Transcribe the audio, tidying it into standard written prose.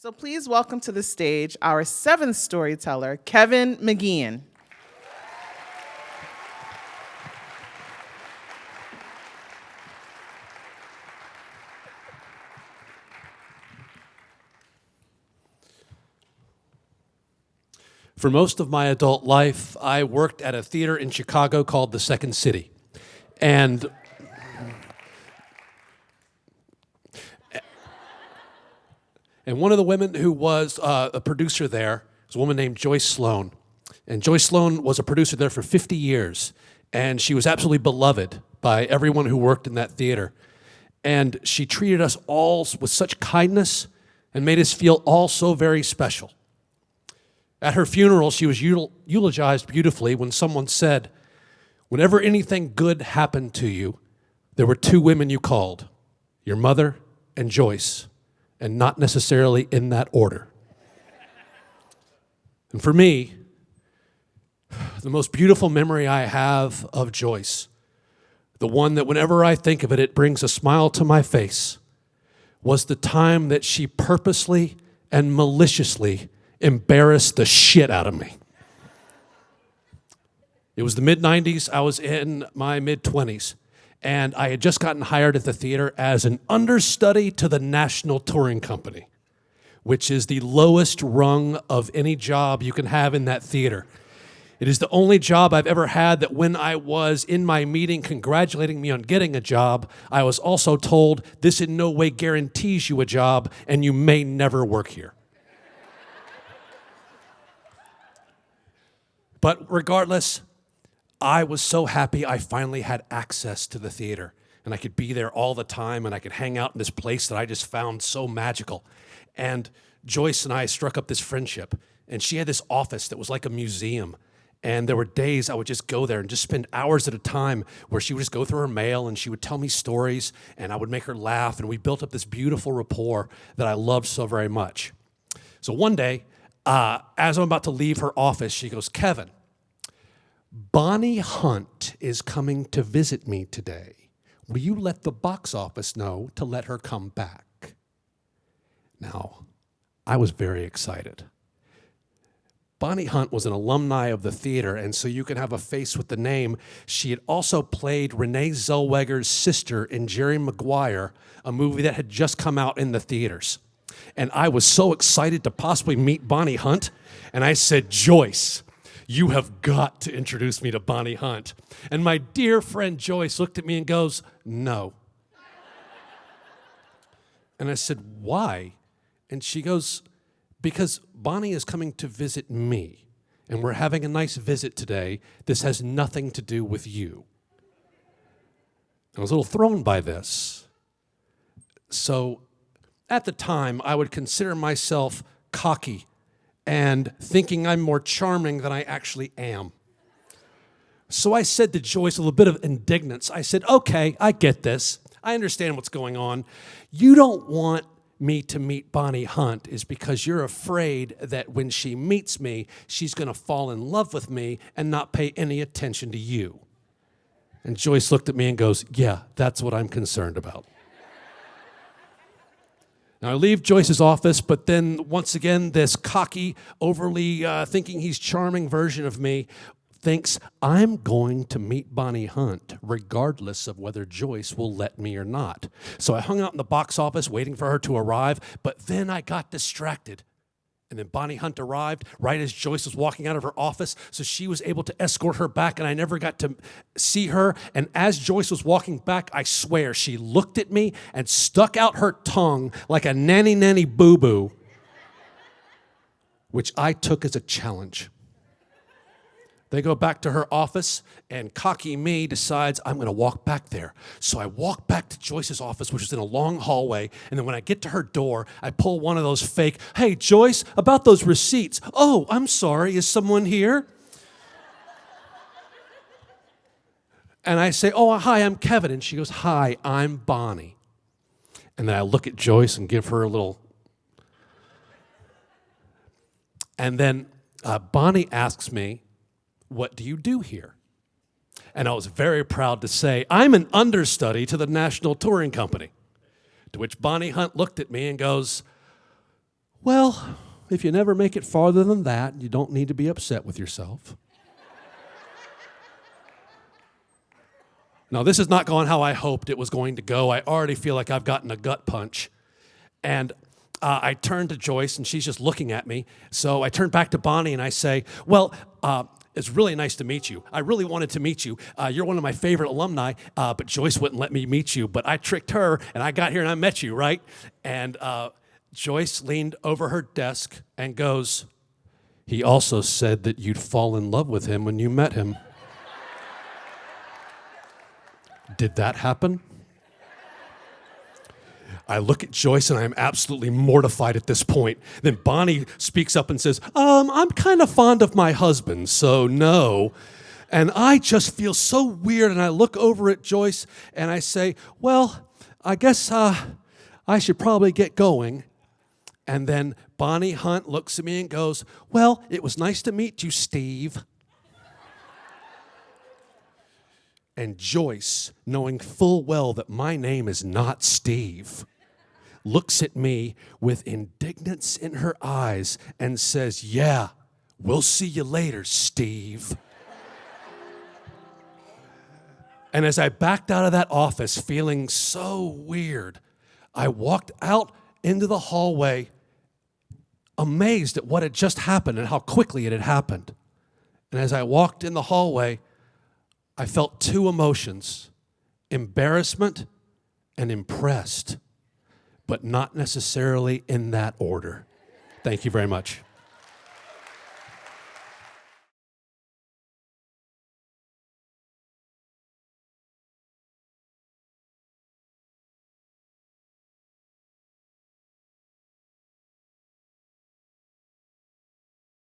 So please welcome to the stage our seventh storyteller, Kevin McGeehan. For most of my adult life, I worked at a theater in Chicago called the Second City. And one of the women who was a producer there was a woman named Joyce Sloane. And Joyce Sloane was a producer there for 50 years. And she was absolutely beloved by everyone who worked in that theater. And she treated us all with such kindness and made us feel all so very special. At her funeral, she was eulogized beautifully when someone said, "Whenever anything good happened to you, there were two women you called, your mother and Joyce, and not necessarily in that order." And for me, the most beautiful memory I have of Joyce, the one that whenever I think of it, it brings a smile to my face, was the time that she purposely and maliciously embarrassed the shit out of me. It was the mid-90s. I was in my mid-20s, and I had just gotten hired at the theater as an understudy to the National Touring Company, which is the lowest rung of any job you can have in that theater. It is the only job I've ever had that when I was in my meeting congratulating me on getting a job, I was also told, "This in no way guarantees you a job, and you may never work here." But regardless, I was so happy I finally had access to the theater, and I could be there all the time, and I could hang out in this place that I just found so magical. And Joyce and I struck up this friendship, and she had this office that was like a museum. And there were days I would just go there and just spend hours at a time where she would just go through her mail and she would tell me stories, and I would make her laugh, and we built up this beautiful rapport that I loved so very much. So one day, as I'm about to leave her office, she goes, "Kevin, Bonnie Hunt is coming to visit me today. Will you let the box office know to let her come back?" Now, I was very excited. Bonnie Hunt was an alumni of the theater, and so you can have a face with the name. She had also played Renee Zellweger's sister in Jerry Maguire, a movie that had just come out in the theaters. And I was so excited to possibly meet Bonnie Hunt. And I said, "Joyce, you have got to introduce me to Bonnie Hunt." And my dear friend Joyce looked at me and goes, "No." And I said, "Why?" And she goes, "Because Bonnie is coming to visit me. And we're having a nice visit today. This has nothing to do with you." I was a little thrown by this. So at the time, I would consider myself cocky and thinking I'm more charming than I actually am. So I said to Joyce, a little bit of indignance, I said, "Okay, I get this. I understand what's going on. You don't want me to meet Bonnie Hunt is because you're afraid that when she meets me, she's going to fall in love with me and not pay any attention to you." And Joyce looked at me and goes, "Yeah, that's what I'm concerned about." Now, I leave Joyce's office, but then once again, this cocky, overly thinking he's charming version of me thinks I'm going to meet Bonnie Hunt, regardless of whether Joyce will let me or not. So I hung out in the box office waiting for her to arrive, but then I got distracted. And then Bonnie Hunt arrived right as Joyce was walking out of her office, so she was able to escort her back, and I never got to see her. And as Joyce was walking back, I swear, she looked at me and stuck out her tongue like a nanny boo-boo, which I took as a challenge. They go back to her office, and cocky me decides I'm going to walk back there. So I walk back to Joyce's office, which is in a long hallway, and then when I get to her door, I pull one of those fake, "Hey, Joyce, about those receipts. Oh, I'm sorry, is someone here?" And I say, "Oh, hi, I'm Kevin." And she goes, "Hi, I'm Bonnie." And then I look at Joyce and give her a little. And then Bonnie asks me, "What do you do here?" And I was very proud to say, "I'm an understudy to the National Touring Company." To which Bonnie Hunt looked at me and goes, Well, if you never make it farther than that, you don't need to be upset with yourself. Now, this is not going how I hoped it was going to go. I already feel like I've gotten a gut punch. And I turn to Joyce, and she's just looking at me. So I turn back to Bonnie, and I say, well, it's really nice to meet you. I really wanted to meet you. You're one of my favorite alumni, but Joyce wouldn't let me meet you. But I tricked her, and I got here, and I met you, right? And Joyce leaned over her desk and goes, he also said that you'd fall in love with him when you met him. Did that happen? I look at Joyce and I'm absolutely mortified at this point. Then Bonnie speaks up and says, I'm kind of fond of my husband, so no. And I just feel so weird, and I look over at Joyce and I say, well, I guess I should probably get going. And then Bonnie Hunt looks at me and goes, well, it was nice to meet you, Steve. And Joyce, knowing full well that my name is not Steve, looks at me with indignance in her eyes and says, yeah, we'll see you later, Steve. And as I backed out of that office feeling so weird, I walked out into the hallway amazed at what had just happened and how quickly it had happened. And as I walked in the hallway, I felt two emotions, embarrassment and impressed, but not necessarily in that order. Thank you very much.